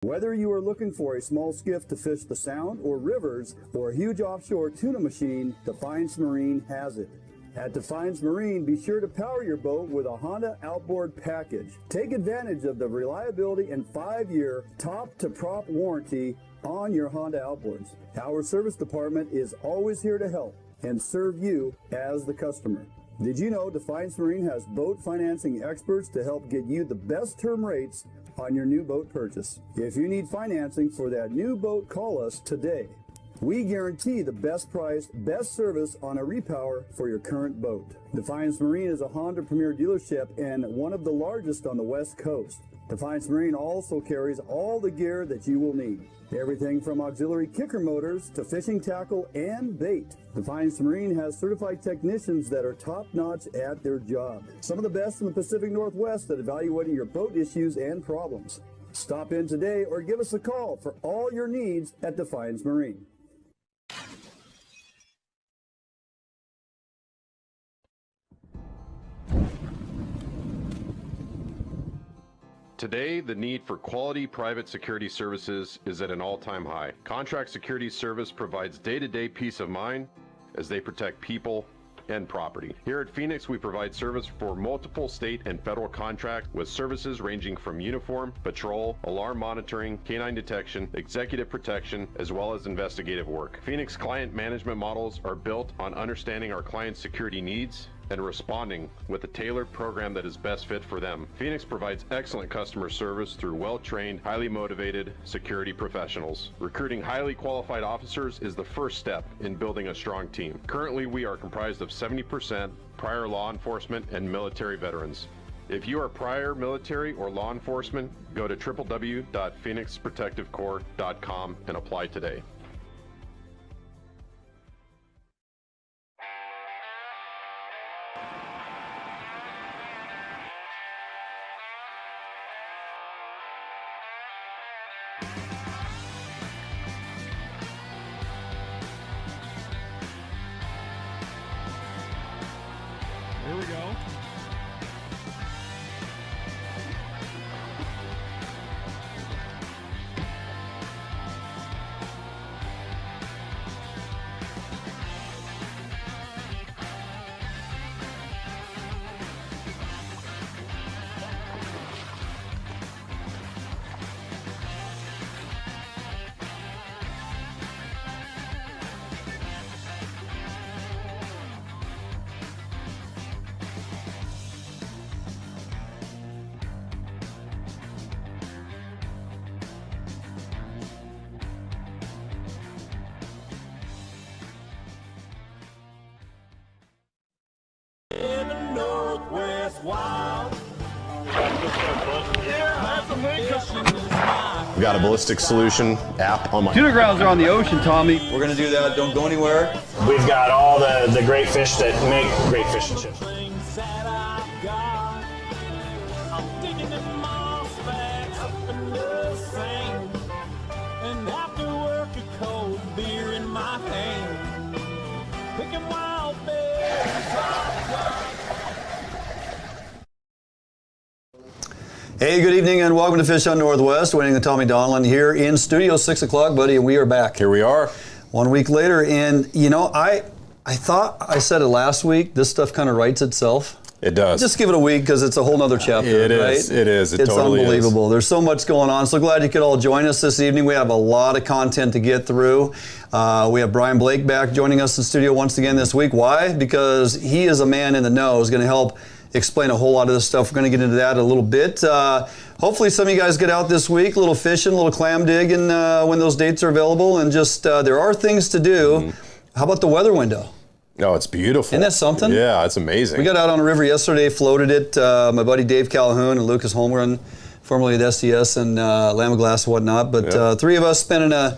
Whether you are looking for a small skiff to fish the Sound or rivers or a huge offshore tuna machine, Defiance Marine has it. At Defiance Marine, be sure to power your boat with a Honda outboard package. Take advantage of the reliability and 5-year top-to-prop warranty on your Honda outboards. Our service department is always here to help and serve you as the customer. Did you know Defiance Marine has boat financing experts to help get you the best term rates on your new boat purchase? If you need financing for that new boat, call us today. We guarantee the best price, best service on a repower for your current boat. Defiance Marine is a Honda Premier dealership and one of the largest on the West Coast. Defiance Marine also carries all the gear that you will need. Everything from auxiliary kicker motors to fishing tackle and bait. Defiance Marine has certified technicians that are top-notch at their job. Some of the best in the Pacific Northwest at evaluating your boat issues and problems. Stop in today or give us a call for all your needs at Defiance Marine. Today, the need for quality private security services is at an all-time high. Contract Security Service provides day-to-day peace of mind as they protect people and property. Here at Phoenix, we provide service for multiple state and federal contracts with services ranging from uniform, patrol, alarm monitoring, canine detection, executive protection, as well as investigative work. Phoenix client management models are built on understanding our clients' security needs and responding with a tailored program that is best fit for them. Phoenix provides excellent customer service through well-trained, highly motivated security professionals. Recruiting highly qualified officers is the first step in building a strong team. Currently, we are comprised of 70% prior law enforcement and military veterans. If you are prior military or law enforcement, go to www.phoenixprotectivecorps.com and apply today. Here we go. We've got a ballistic solution app on my Tuna grounds are on the ocean, Tommy. We're going to do that. Don't go anywhere. We've got all the great fish that make great fish and chips. Hey, good evening and welcome to Fish on Northwest. Waiting to Tommy Donlan here in studio, 6 o'clock, buddy, and we are back. Here we are. 1 week later, and you know, I thought I said it last week, this stuff kind of writes itself. It does. Just give it a week because it's a whole nother chapter, It right? is. It is. It's totally unbelievable. There's so much going on. So glad you could all join us this evening. We have a lot of content to get through. We have Brian Blake back joining us in studio once again this week. Why? Because he is a man in the know. He's going to help explain a whole lot of this stuff. We're going to get into that a little bit. Hopefully some of you guys get out this week, a little fishing, a little clam digging when those dates are available, and just there are things to do. How about the weather window? Oh, it's beautiful. Isn't that something? Yeah, it's amazing. We got out on the river yesterday, floated it. My buddy Dave Calhoun and Lucas Holmgren, formerly at SDS and Lamb of Glass and whatnot. But three of us spending a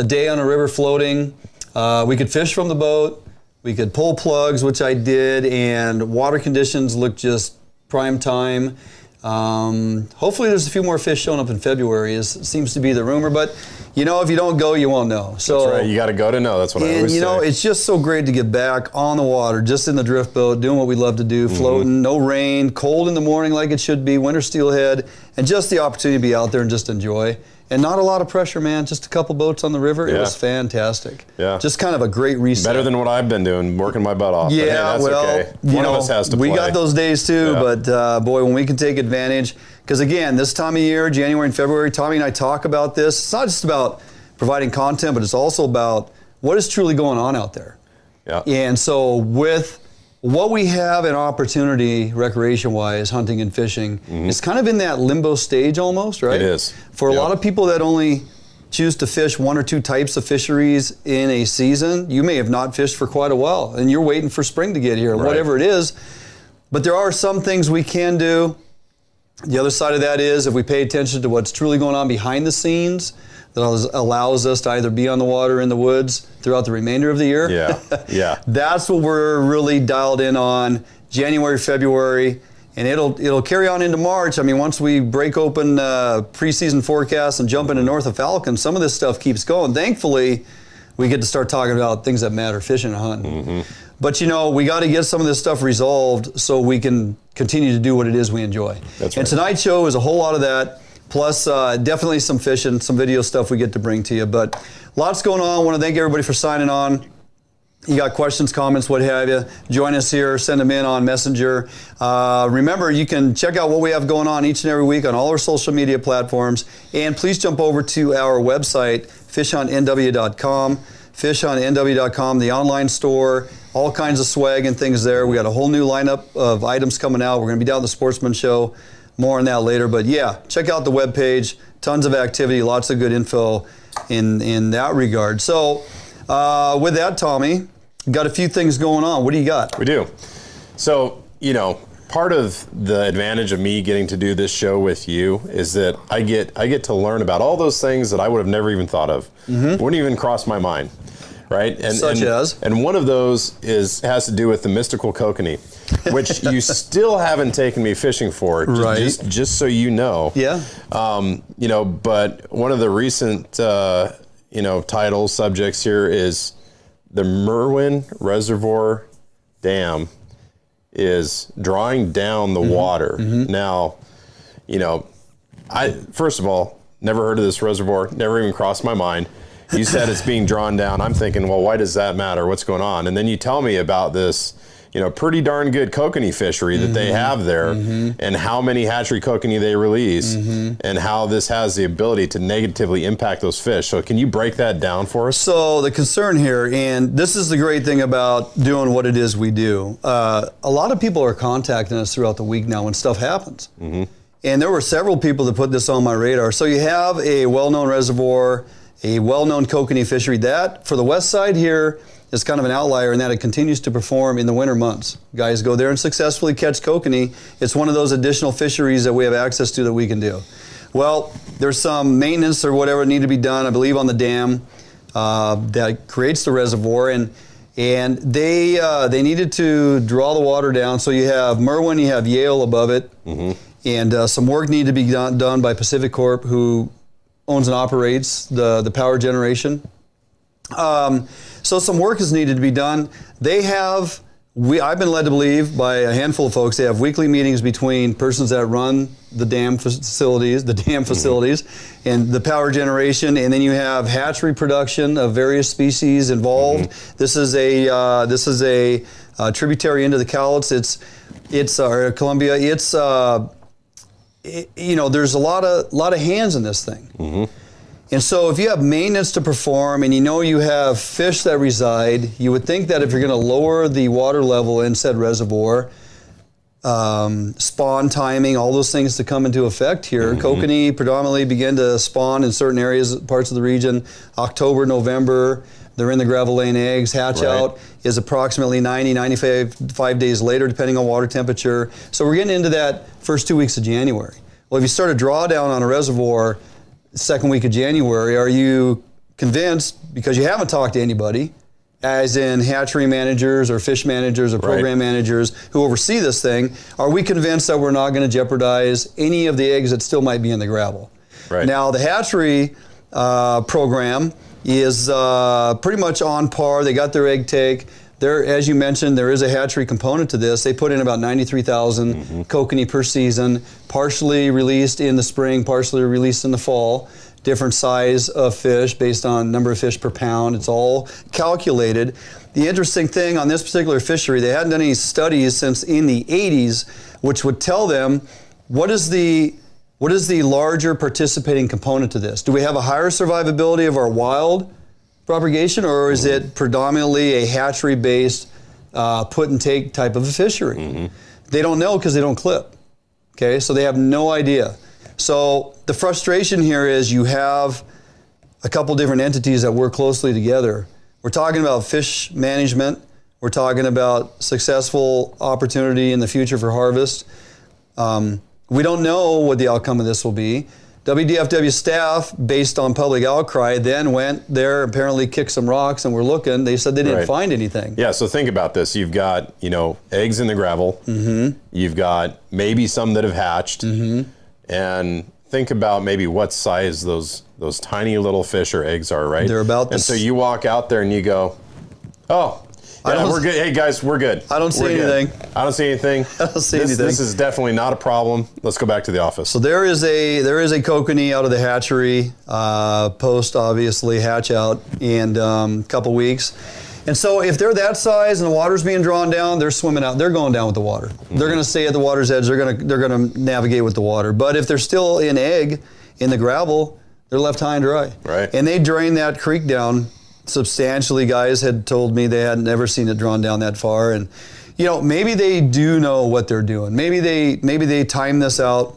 day on a river floating. We could fish from the boat. We could pull plugs, which I did, and water conditions look just prime time. Hopefully there's a few more fish showing up in February, seems to be the rumor, but you know, if you don't go, you won't know. So, that's right, you got to go to know, that's what I always say. And you know, it's just so great to get back on the water, just in the drift boat, doing what we love to do, floating, no rain, cold in the morning like it should be, winter steelhead, and just the opportunity to be out there and just enjoy. and not a lot of pressure, man. Just a couple boats on the river. It was fantastic. Yeah. Just kind of a great reset. Better than what I've been doing, working my butt off. Yeah, but hey, that's well, okay. One of us has to play. We got those days too, but boy, when we can take advantage, because again, this time of year, January and February, Tommy and I talk about this. It's not just about providing content, but it's also about what is truly going on out there. Yeah. And so with what we have an opportunity recreation-wise, hunting and fishing, it's kind of in that limbo stage almost, right? It is. For a lot of people that only choose to fish one or two types of fisheries in a season, you may have not fished for quite a while, and you're waiting for spring to get here, whatever it is. But there are some things we can do. The other side of that is if we pay attention to what's truly going on behind the scenes, that allows us to either be on the water in the woods throughout the remainder of the year. Yeah. That's what we're really dialed in on January, February, and it'll carry on into March. I mean, once we break open preseason forecasts and jump into north of Falcon, some of this stuff keeps going. Thankfully, we get to start talking about things that matter, fishing and hunting. But you know, we got to get some of this stuff resolved so we can continue to do what it is we enjoy. That's right. And tonight's show is a whole lot of that. Plus, definitely some fishing, some video stuff we get to bring to you. But lots going on. I want to thank everybody for signing on. You got questions, comments, what have you, join us here, send them in on Messenger. Remember, you can check out what we have going on each and every week on all our social media platforms. And please jump over to our website, fishhuntnw.com. fishhuntnw.com, the online store, all kinds of swag and things there. We got a whole new lineup of items coming out. We're going to be down at the Sportsman Show. More on that later, but yeah, check out the webpage. Tons of activity, lots of good info in that regard. So with that, Tommy, got a few things going on. What do you got? We do. So, you know, part of the advantage of me getting to do this show with you is that I get to learn about all those things that I would have never even thought of. Wouldn't even cross my mind, right? And one of those has to do with the mystical kokanee, which you still haven't taken me fishing for, just so you know. Yeah. You know, but one of the recent, titles, subjects here is the Merwin Reservoir Dam is drawing down the water. Now, you know, first of all, never heard of this reservoir, never even crossed my mind. You said it's being drawn down. I'm thinking, well, why does that matter? What's going on? And then you tell me about this, you know, pretty darn good kokanee fishery that they have there, and how many hatchery kokanee they release, and how this has the ability to negatively impact those fish. So can you break that down for us? So the concern here, and this is the great thing about doing what it is we do, a lot of people are contacting us throughout the week now when stuff happens. And there were several people that put this on my radar. So you have a well-known reservoir, a well-known kokanee fishery. That, for the west side here, is kind of an outlier in that it continues to perform in the winter months. Guys go there and successfully catch kokanee. It's one of those additional fisheries that we have access to that we can do. Well, there's some maintenance or whatever need to be done, I believe, on the dam that creates the reservoir, and they needed to draw the water down. So you have Merwin, you have Yale above it, and some work needed to be done by Pacific Corp, who owns and operates the power generation. So some work is needed to be done. They have, I've been led to believe by a handful of folks, they have weekly meetings between persons that run the dam facilities, and the power generation, and then you have hatchery production of various species involved. This is a tributary into the Cowlitz. It's Columbia. It's you know, there's a lot of hands in this thing. And so if you have maintenance to perform and you know you have fish that reside, you would think that if you're going to lower the water level in said reservoir, spawn timing, all those things to come into effect here. Kokanee predominantly begin to spawn in certain areas, parts of the region, October, November. They're in the gravel laying eggs. Hatch out is approximately 90, 95 days later, depending on water temperature. So we're getting into that first 2 weeks of January. Well, if you start a drawdown on a reservoir second week of January, are you convinced, because you haven't talked to anybody, as in hatchery managers or fish managers or program managers who oversee this thing, are we convinced that we're not going to jeopardize any of the eggs that still might be in the gravel? Now, the hatchery program is pretty much on par. They got their egg take. There, as you mentioned, there is a hatchery component to this. They put in about 93,000 kokanee per season, partially released in the spring, partially released in the fall, different size of fish based on number of fish per pound. It's all calculated. The interesting thing on this particular fishery, they hadn't done any studies since in the 80s, which would tell them what is the larger participating component to this? Do we have a higher survivability of our wild propagation, or is it predominantly a hatchery-based put and take type of a fishery? They don't know because they don't clip. Okay, so they have no idea. So the frustration here is you have a couple different entities that work closely together. We're talking about fish management. We're talking about successful opportunity in the future for harvest. We don't know what the outcome of this will be. WDFW staff, based on public outcry, then went there, apparently kicked some rocks, and were looking. They said they didn't find anything. Yeah, so think about this. You've got, eggs in the gravel. You've got maybe some that have hatched. And think about maybe what size those tiny little fish or eggs are, right? They're about this. And so you walk out there and you go, oh, yeah, we're good. Hey, guys, we're good. I don't see anything. I don't see anything. I don't see anything. This is definitely not a problem. Let's go back to the office. So there is a kokanee out of the hatchery, post obviously hatch out in a couple weeks. And so if they're that size and the water's being drawn down, they're swimming out. They're going down with the water. They're going to stay at the water's edge. They're going to navigate with the water. But if they're still in egg in the gravel, they're left high and dry. Right. And they drain that creek down substantially. Guys had told me they had never seen it drawn down that far. And maybe they do know what they're doing. Maybe they timed this out,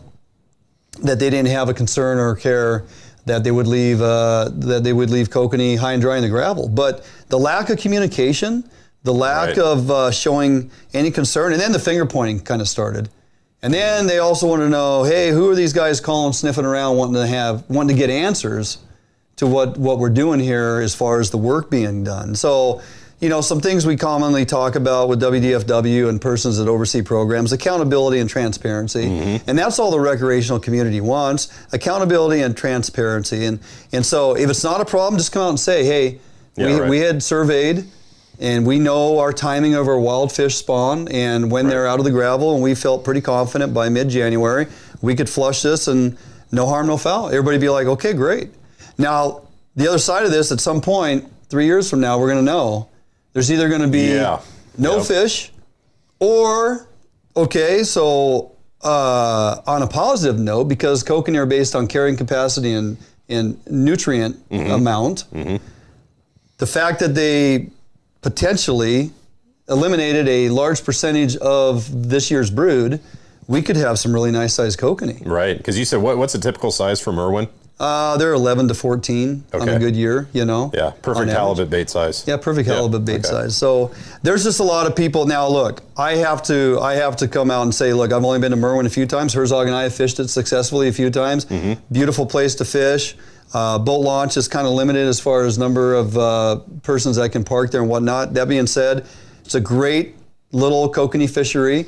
that they didn't have a concern or care that they would leave kokanee high and dry in the gravel. But the lack of communication, the lack of showing any concern, and then the finger pointing kind of started. And then they also wanted to know, hey, who are these guys calling, sniffing around, wanting to get answers to what we're doing here as far as the work being done. So, some things we commonly talk about with WDFW and persons that oversee programs, accountability and transparency. And that's all the recreational community wants, accountability and transparency. And so if it's not a problem, just come out and say, hey, we had surveyed and we know our timing of our wild fish spawn and when they're out of the gravel, and we felt pretty confident by mid-January we could flush this and no harm, no foul. Everybody be like, okay, great. Now, the other side of this, at some point, 3 years from now, we're going to know there's either going to be no fish or, okay, so on a positive note, because kokanee are based on carrying capacity and nutrient amount, the fact that they potentially eliminated a large percentage of this year's brood, we could have some really nice sized kokanee. Right, because you said, what's the typical size for Merwin? They're 11 to 14 on a good year, Yeah, perfect halibut bait size. Yeah, perfect halibut bait size. So there's just a lot of people. Now, look, I have to come out and say, look, I've only been to Merwin a few times. Herzog and I have fished it successfully a few times. Beautiful place to fish. Boat launch is kind of limited as far as number of persons that can park there and whatnot. That being said, it's a great little kokanee fishery.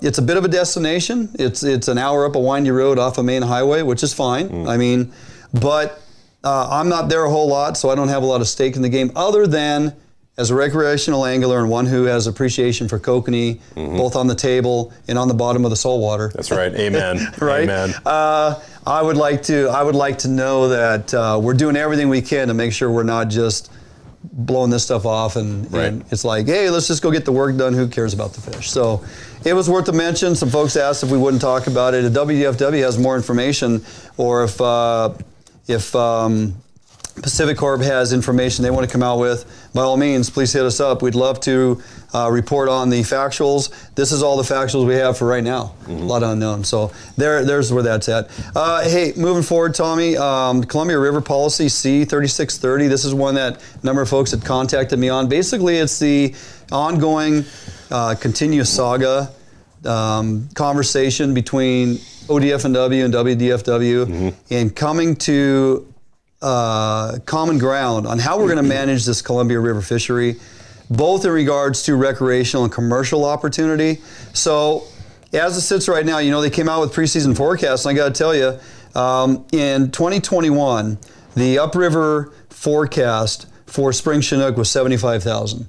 It's a bit of a destination. It's an hour up a windy road off a main highway, which is fine. I mean, but I'm not there a whole lot, so I don't have a lot of stake in the game other than as a recreational angler and one who has appreciation for kokanee, both on the table and on the bottom of the saltwater. That's right. Amen. Right. Amen. I would like to know that we're doing everything we can to make sure we're not just blowing this stuff off and it's like, hey, let's just go get the work done. Who cares about the fish? So it was worth a mention. Some folks asked if we wouldn't talk about it. If WDFW has more information, or if Pacific Corp has information they want to come out with, by all means, please hit us up. We'd love to report on the factuals. This is all the factuals we have for right now. A lot of unknown. So there's where that's at. Hey, moving forward, Tommy, Columbia River Policy C3630. This is one that a number of folks had contacted me on. Basically, it's the ongoing continuous saga conversation between ODF&W and WDFW and coming to common ground on how we're going to manage this Columbia River fishery, both in regards to recreational and commercial opportunity. So as it sits right now, they came out with preseason forecasts, and I got to tell you, in 2021, the upriver forecast for spring Chinook was 75,000.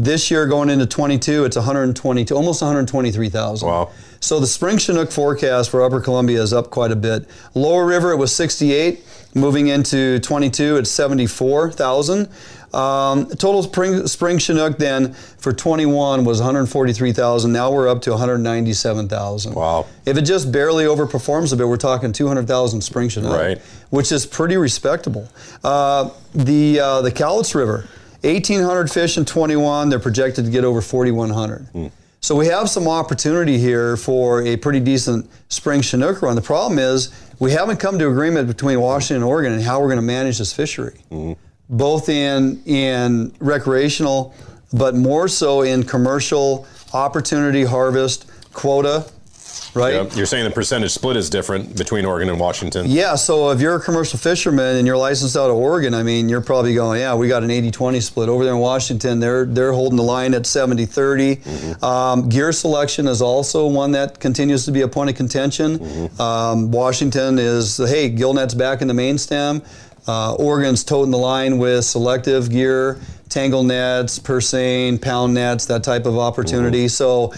This year, going into 22, it's 122, almost 123,000. Wow. So the spring Chinook forecast for Upper Columbia is up quite a bit. Lower River, it was 68. Moving into 22, it's 74,000. Total spring Chinook then for 21 was 143,000. Now we're up to 197,000. Wow. If it just barely overperforms a bit, we're talking 200,000 spring Chinook, right, which is pretty respectable. The Cowlitz River, 1,800 fish in 21. They're projected to get over 4,100. So we have some opportunity here for a pretty decent spring Chinook run. The problem is we haven't come to agreement between Washington and Oregon and how we're going to manage this fishery, both in recreational, but more so in commercial opportunity harvest quota, right? Yep. You're saying the percentage split is different between Oregon and Washington. Yeah, so if you're a commercial fisherman and you're licensed out of Oregon, I mean, you're probably going, yeah, we got an 80-20 split. Over there in Washington, they're holding the line at 70-30. Gear selection is also one that continues to be a point of contention. Washington is, hey, gill net's back in the main stem. Oregon's toting the line with selective gear, tangle nets, pursane, pound nets, that type of opportunity. So,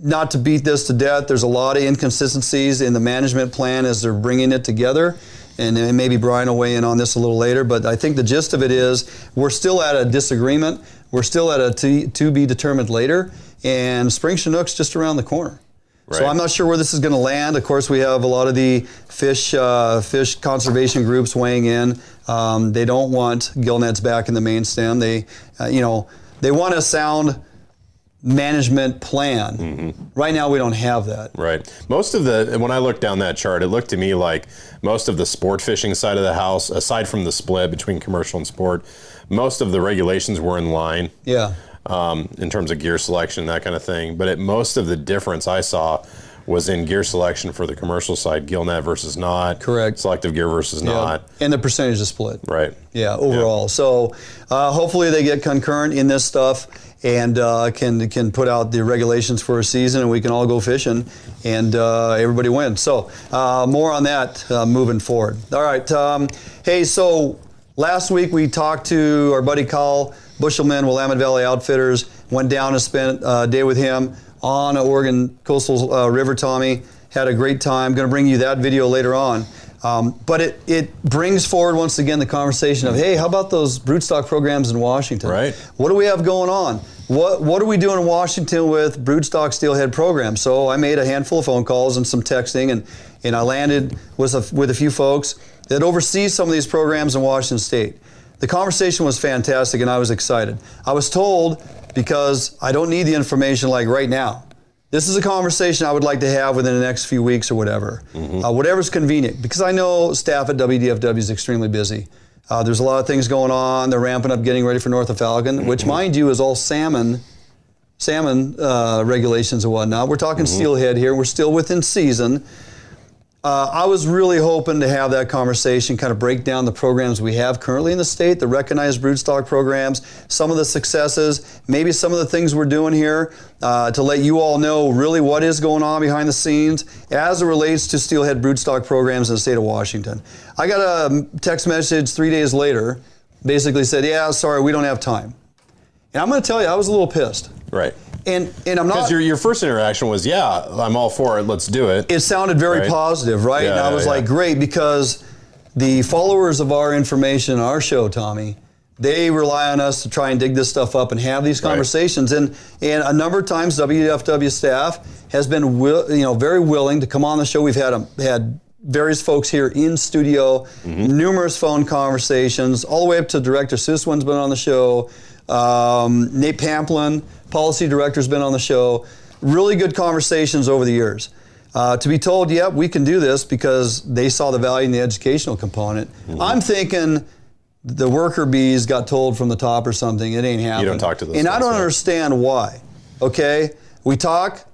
not to beat this to death, there's a lot of inconsistencies in the management plan as they're bringing it together. And maybe Brian will weigh in on this a little later, but I think the gist of it is we're still at a disagreement. We're still at a to be determined later, and spring Chinook's just around the corner. Right. So I'm not sure where this is going to land. Of course, we have a lot of the fish conservation groups weighing in. They don't want gill nets back in the main stem. They want a sound management plan. Right now we don't have that. Right. Most of when I looked down that chart, it looked to me like most of the sport fishing side of the house, aside from the split between commercial and sport, most of the regulations were in line. Yeah. In terms of gear selection, that kind of thing. But most of the difference I saw was in gear selection for the commercial side, gill net versus not. Correct. Selective gear versus not. And the percentage is split. Right. Yeah, overall. Yeah. So hopefully they get concurrent in this stuff and can put out the regulations for a season, and we can all go fishing, and everybody wins. So more on that moving forward. All right. Hey, so last week we talked to our buddy Kyle Bushelman, Willamette Valley Outfitters, went down and spent a day with him on Oregon Coastal River, Tommy. Had a great time. Going to bring you that video later on. But it brings forward once again the conversation of, hey, how about those broodstock programs in Washington? Right. What do we have going on? What are we doing in Washington with broodstock steelhead programs? So I made a handful of phone calls and some texting, and I landed with a few folks that oversee some of these programs in Washington State. The conversation was fantastic, and I was excited. I was told, because I don't need the information like right now, this is a conversation I would like to have within the next few weeks or whatever. Whatever's convenient, because I know staff at WDFW is extremely busy. There's a lot of things going on. They're ramping up, getting ready for North of Falcon, which, mind you, is all salmon regulations and whatnot. We're talking steelhead here. We're still within season. I was really hoping to have that conversation, kind of break down the programs we have currently in the state, the recognized broodstock programs, some of the successes, maybe some of the things we're doing here to let you all know really what is going on behind the scenes as it relates to steelhead broodstock programs in the state of Washington. I got a text message 3 days later, basically said, yeah, sorry, we don't have time. And I'm going to tell you, I was a little pissed. Right. And I'm not. Because your first interaction was, yeah, I'm all for it, let's do it. It sounded very positive, right? Yeah, and I was like, great, because the followers of our information, our show, Tommy, they rely on us to try and dig this stuff up and have these conversations. And a number of times, WDFW staff has been very willing to come on the show. We've had various folks here in studio, numerous phone conversations, all the way up to Director Suswin's been on the show. Nate Pamplin, policy director's been on the show. Really good conversations over the years. To be told, yeah, we can do this because they saw the value in the educational component. I'm thinking the worker bees got told from the top or something. It ain't happening. You don't talk to those And guys, I don't understand why. Okay? We talk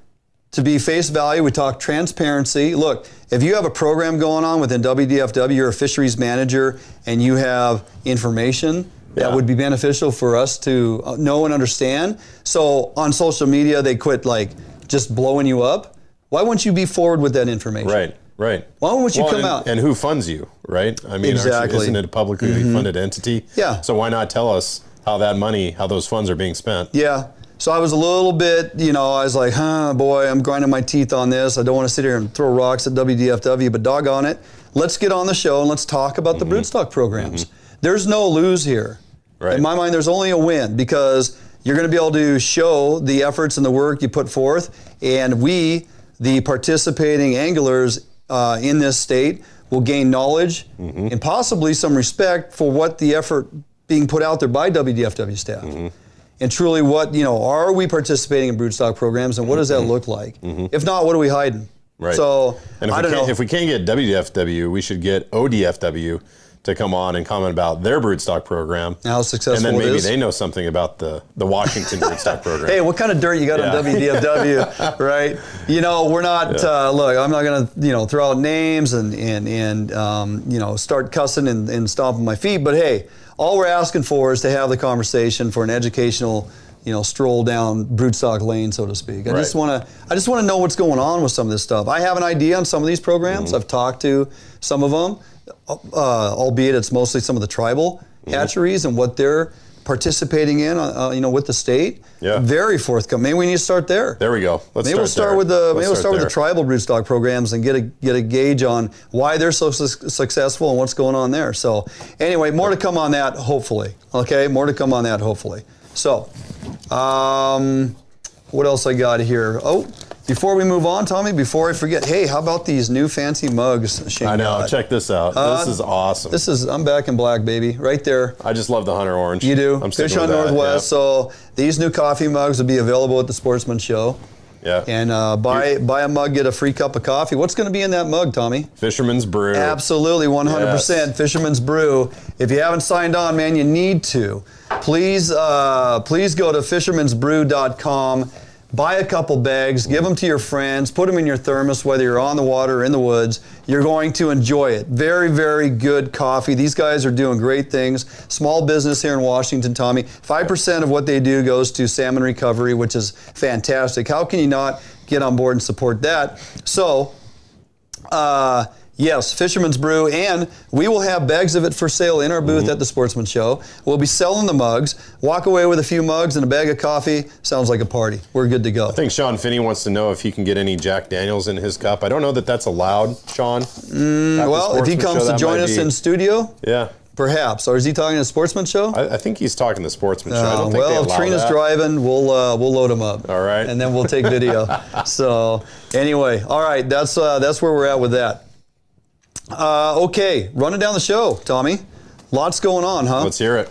to be face value. We talk transparency. Look, if you have a program going on within WDFW, you're a fisheries manager, and you have information that would be beneficial for us to know and understand. So on social media, they quit just blowing you up. Why wouldn't you be forward with that information? Right. Why wouldn't you come out? And who funds you, right? I mean, exactly. Isn't it a publicly funded entity? Yeah. So why not tell us how those funds are being spent? Yeah. So I was a little bit, I was like, boy, I'm grinding my teeth on this. I don't want to sit here and throw rocks at WDFW, but doggone it. Let's get on the show and let's talk about the broodstock programs. There's no lose here. Right. In my mind, there's only a win because you're going to be able to show the efforts and the work you put forth, and we, the participating anglers in this state, will gain knowledge and possibly some respect for what the effort being put out there by WDFW staff. And truly are we participating in broodstock programs, and what does that look like? If not, what are we hiding? Right. So, and if we can't get WDFW, we should get ODFW to come on and comment about their broodstock program. How successful it is. And then maybe they is. know something about the Washington broodstock program. Hey, what kind of dirt you got on WDFW, right? We're not, look, I'm not going to, throw out names and start cussing and stomping my feet, but hey, all we're asking for is to have the conversation for an educational, stroll down broodstock lane, so to speak. I just want to know what's going on with some of this stuff. I have an idea on some of these programs. I've talked to some of them, albeit it's mostly some of the tribal hatcheries and what they're participating in, with the state. Yeah. Very forthcoming. Maybe we need to start there. There we go. Maybe we'll start with the tribal broodstock programs and get a gauge on why they're so successful and what's going on there. So anyway, more to come on that, hopefully. Okay, more to come on that, hopefully. So, what else I got here? Oh, before we move on, Tommy, before I forget, hey, how about these new fancy mugs Shane I know. got? Check this out. This is awesome. I'm back in black, baby, right there. I just love the Hunter Orange. You do. I'm Fish on Northwest. So these new coffee mugs will be available at the Sportsman Show. Yeah. And buy a mug, get a free cup of coffee. What's going to be in that mug, Tommy? Fisherman's Brew. Absolutely, 100%. Yes. Fisherman's Brew. If you haven't signed on, man, you need to. Please go to fishermansbrew.com. Buy a couple bags, give them to your friends, put them in your thermos, whether you're on the water or in the woods. You're going to enjoy it. Very, very good coffee. These guys are doing great things. Small business here in Washington, Tommy. 5% of what they do goes to salmon recovery, which is fantastic. How can you not get on board and support that? So, yes, Fisherman's Brew, and we will have bags of it for sale in our booth at the Sportsman Show. We'll be selling the mugs. Walk away with a few mugs and a bag of coffee. Sounds like a party. We're good to go. I think Sean Finney wants to know if he can get any Jack Daniels in his cup. I don't know that that's allowed, Sean. Well, if he comes to join us in studio, yeah, perhaps. Or is he talking to the Sportsman Show? I think he's talking to the Sportsman Show. I don't think well, if Trina's driving, we'll load him up. All right. And then we'll take video. So anyway, all right, that's where we're at with that. Okay, running down the show, Tommy. Lots going on, huh? Let's hear it.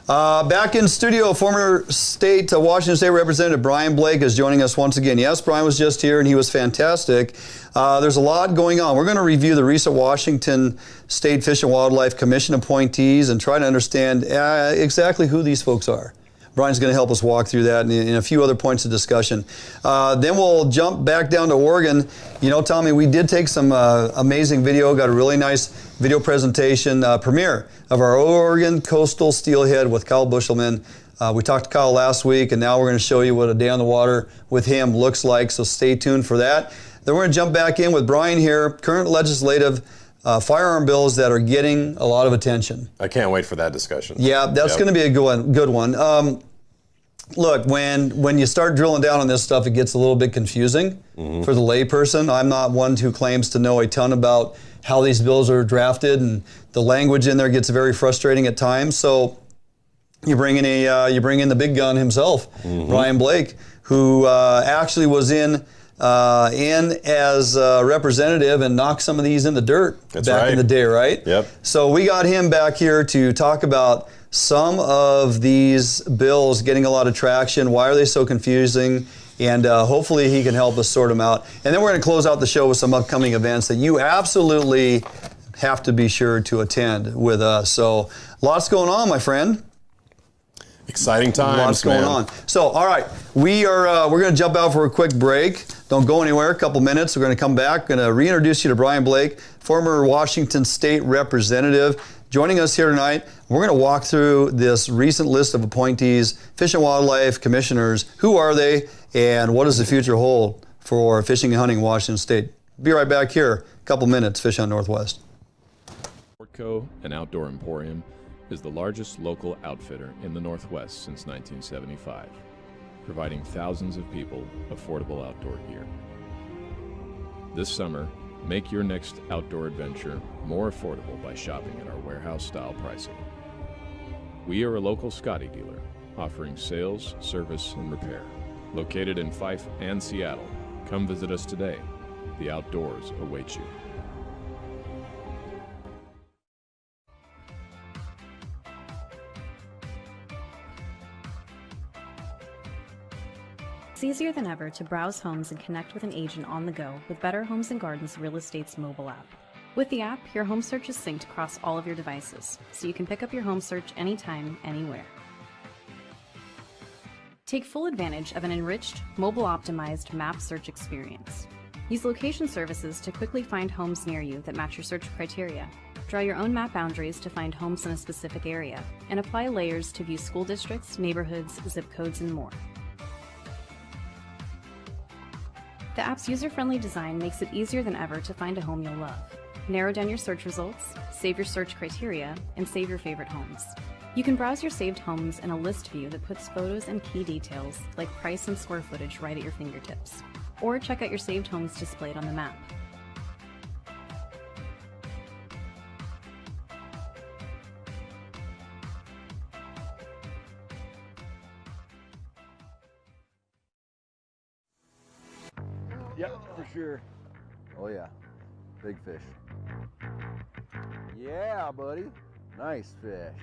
Back in studio, former Washington State Representative Brian Blake is joining us once again. Yes, Brian was just here and he was fantastic. There's a lot going on. We're going to review the recent Washington State Fish and Wildlife Commission appointees and try to understand exactly who these folks are. Brian's going to help us walk through that and a few other points of discussion. Then we'll jump back down to Oregon. Tommy, we did take some amazing video, got a really nice video presentation premiere of our Oregon Coastal Steelhead with Kyle Bushelman. We talked to Kyle last week, and now we're going to show you what a day on the water with him looks like, so stay tuned for that. Then we're going to jump back in with Brian here, current legislative firearm bills that are getting a lot of attention. I can't wait for that discussion. Yeah, that's going to be a good one. Look, when you start drilling down on this stuff, it gets a little bit confusing for the layperson. I'm not one who claims to know a ton about how these bills are drafted, and the language in there gets very frustrating at times. So you bring in the big gun himself, Brian Blake, who actually was in as a representative and knocked some of these in the dirt in the day, right? Yep. So we got him back here to talk about some of these bills getting a lot of traction. Why are they so confusing? And hopefully he can help us sort them out. And then we're going to close out the show with some upcoming events that you absolutely have to be sure to attend with us. So lots going on, my friend. Exciting times, Lots going on. So, all right, we're going to jump out for a quick break. Don't go anywhere. A couple minutes. We're going to come back. Going to reintroduce you to Brian Blake, former Washington State Representative, joining us here tonight. We're going to walk through this recent list of appointees, Fish and Wildlife Commissioners. Who are they, and what does the future hold for fishing and hunting in Washington State? Be right back here. A couple minutes. Fish on Northwest. Portco, an outdoor emporium, is the largest local outfitter in the Northwest since 1975. providing thousands of people affordable outdoor gear. This summer, make your next outdoor adventure more affordable by shopping at our warehouse-style pricing. We are a local Scotty dealer, offering sales, service, and repair. Located in Fife and Seattle, come visit us today. The outdoors await you. It's easier than ever to browse homes and connect with an agent on the go with Better Homes and Gardens Real Estate's mobile app. With the app, your home search is synced across all of your devices, so you can pick up your home search anytime, anywhere. Take full advantage of an enriched, mobile-optimized map search experience. Use location services to quickly find homes near you that match your search criteria. Draw your own map boundaries to find homes in a specific area, and apply layers to view school districts, neighborhoods, zip codes, and more. The app's user-friendly design makes it easier than ever to find a home you'll love. Narrow down your search results, save your search criteria, and save your favorite homes. You can browse your saved homes in a list view that puts photos and key details like price and square footage right at your fingertips. Or check out your saved homes displayed on the map. Yep, for sure. Oh yeah, big fish. Yeah, buddy. Nice fish.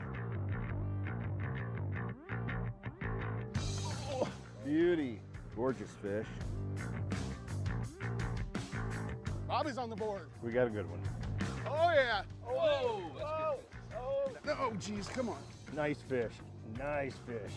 Oh, beauty. Gorgeous fish. Bobby's on the board. We got a good one. Oh yeah. Whoa. Oh, oh, geez, come on. Nice fish. Nice fish.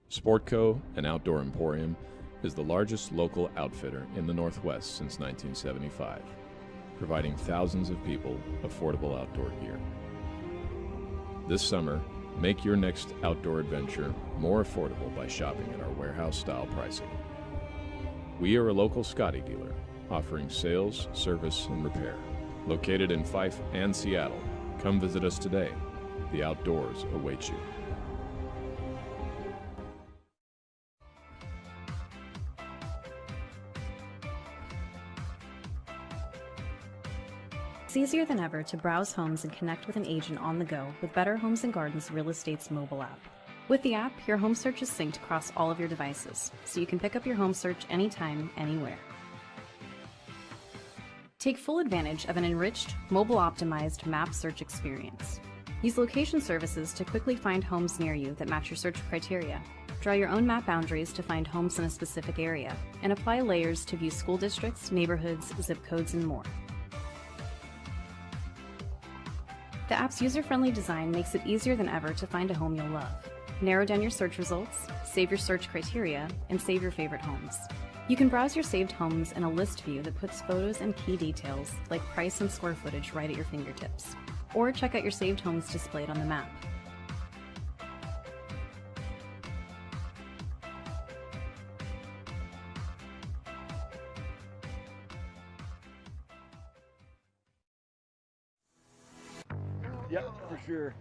Sportco, an outdoor emporium, is the largest local outfitter in the Northwest since 1975, providing thousands of people affordable outdoor gear. This summer, make your next outdoor adventure more affordable by shopping at our warehouse-style pricing. We are a local Scotty dealer, offering sales, service, and repair. Located in Fife and Seattle, come visit us today. The outdoors await you. It's easier than ever to browse homes and connect with an agent on the go with Better Homes and Gardens Real Estate's mobile app. With the app, your home search is synced across all of your devices, so you can pick up your home search anytime, anywhere. Take full advantage of an enriched, mobile-optimized map search experience. Use location services to quickly find homes near you that match your search criteria. Draw your own map boundaries to find homes in a specific area, and apply layers to view school districts, neighborhoods, zip codes, and more. The app's user-friendly design makes it easier than ever to find a home you'll love. Narrow down your search results, save your search criteria, and save your favorite homes. You can browse your saved homes in a list view that puts photos and key details like price and square footage right at your fingertips. Or check out your saved homes displayed on the map. Yep, for sure.